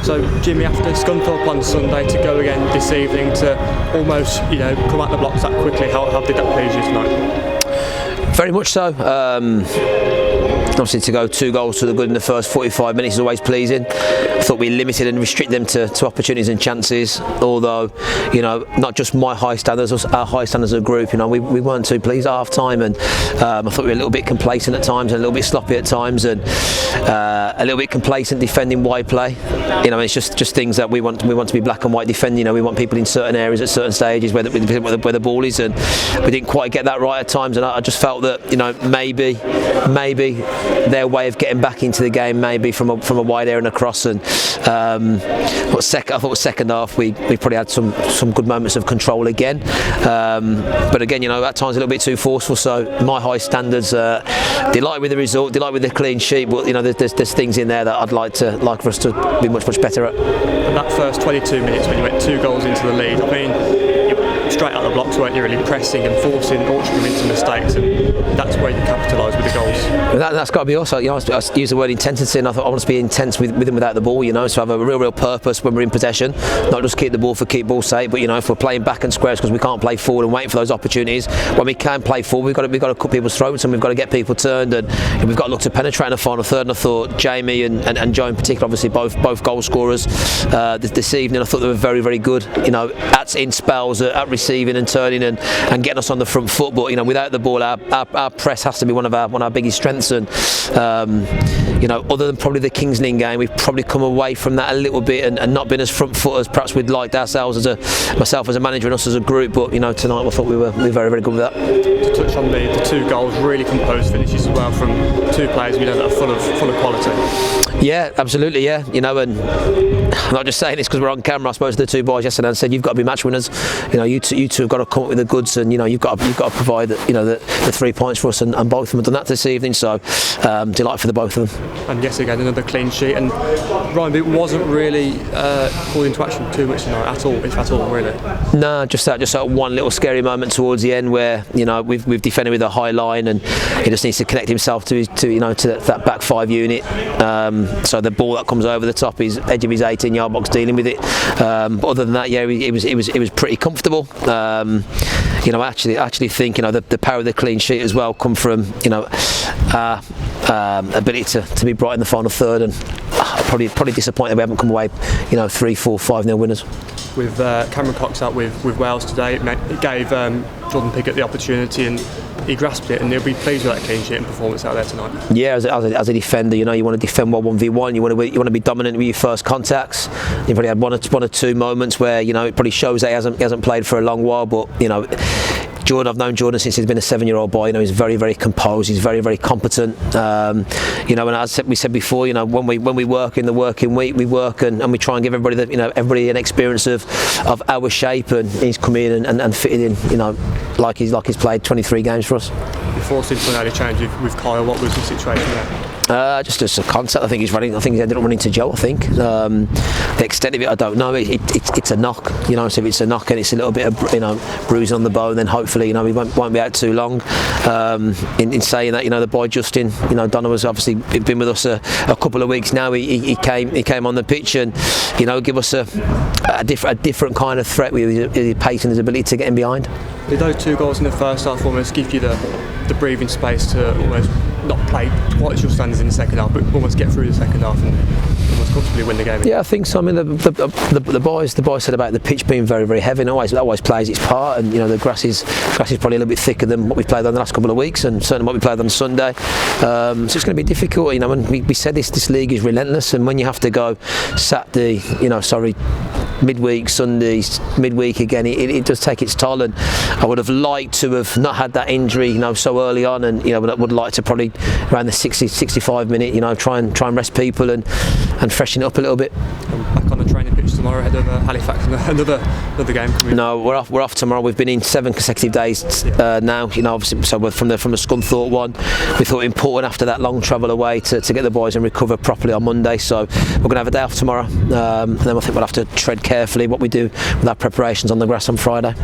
So Jimmy, after Scunthorpe on Sunday, to go again this evening to almost, come out the blocks that quickly, how did that please you tonight? Very much so. Obviously, to go 2 goals to the good in the first 45 minutes is always pleasing. I thought we limited and restricted them to opportunities and chances. Although, not just my high standards, our high standards as a group. We weren't too pleased at half time, and I thought we were a little bit complacent at times, and a little bit sloppy at times, and a little bit complacent defending wide play. It's just things that we want to be black and white defending. We want people in certain areas at certain stages where the ball is, and we didn't quite get that right at times. And I just felt that maybe their way of getting back into the game, maybe from a wide area and across. And I thought second half we probably had some good moments of control again, but again, at times a little bit too forceful. So my high standards, delighted with the result, delighted with the clean sheet, but there's things in there that I'd like for us to be much better at. And that first 22 minutes when you went 2 goals into the lead, you were straight out of the blocks, weren't you, really pressing and forcing Altrincham into mistakes, and that's where you capitalised with the goals. That's got to be also. I use the word intensity, and I thought I want to be intense with and without the ball. So have a real purpose when we're in possession, not just keep the ball for keep ball's sake, but if we're playing back and squares because we can't play forward and waiting for those opportunities. When we can play forward, we've got to cut people's throats, and we've got to get people turned, and we've got to look to penetrate in the final third. And I thought Jamie and Joe in particular, obviously both goal scorers this evening, I thought they were very good. In spells at receiving and turning and getting us on the front foot. But without the ball, our press has to be one of our biggest strengths. And other than probably the Kings Lynn game, we've probably come away from that a little bit and not been as front foot as perhaps we'd liked ourselves myself as a manager and us as a group. But tonight I thought we were very good with that. To touch on the 2 goals, really composed finishes as well from 2 players that are full of quality. Yeah, absolutely. Yeah, and I'm not just saying this because we're on camera. I spoke to the 2 boys yesterday and said, you've got to be match winners. You two have got to come up with the goods, and you've got to provide the 3 points for us, and both of them have done that this evening. So delight for the both of them. And yes, again another clean sheet. And Ryan, it wasn't really called into action too much tonight at all, if at all, really. No, just that one little scary moment towards the end where we've defended with a high line, and he just needs to connect himself to that back 5 unit. So the ball that comes over the top is edge of his 18-yard box, dealing with it. But other than that, yeah, it was pretty comfortable. I actually think the power of the clean sheet as well come from our ability to be bright in the final third, and probably disappointed we haven't come away 3-4 5-0 winners. With Cameron Cox out with Wales today, it gave Jordan Pickett the opportunity, and he grasped it, and he'll be pleased with that clean sheet and performance out there tonight. Yeah, as a defender, you want to defend well 1v1. You want to be dominant with your first contacts. You've probably had one or two moments where it probably shows that he hasn't played for a long while, but Jordan, I've known Jordan since he's been a 7-year-old boy. He's very composed. He's very competent. And as we said before, when we work in the working week, we work and we try and give everybody everybody an experience of our shape. And he's come in and fitted in, like he's played 23 games for us. Before since an early change with Kyle, what was the situation there? Just a contact. I think he ended up running to Joe. I think the extent of it, I don't know. It's a knock, So if it's a knock and it's a little bit of bruising on the bone, then hopefully he won't be out too long. In saying that, the boy Justin, Donna was obviously been with us a couple of weeks now. He came on the pitch and give us a different kind of threat with his pace and his ability to get in behind. Did those 2 goals in the first half almost give you the breathing space to almost not play quite as your standards in the second half, but almost get through the second half and almost comfortably win the game? Yeah, I think so. I mean, the boys said about the pitch being very heavy, and always plays its part. And the grass is probably a little bit thicker than what we played on the last couple of weeks, and certainly what we played on Sunday. So it's going to be difficult. And we said this league is relentless, and when you have to go Saturday, midweek, Sundays, midweek again, it does take its toll. And I would have liked to have not had that injury, so early on, and would like to probably around the 60-65 minute, try and rest people and freshen it up a little bit. Back on the training pitch tomorrow ahead of Halifax, another game. No, we're off tomorrow. We've been in 7 consecutive days now. Obviously, so we're from the Scunthorpe one. We thought it important after that long travel away to get the boys and recover properly on Monday. So we're going to have a day off tomorrow, and then I think we'll have to tread carefully what we do with our preparations on the grass on Friday.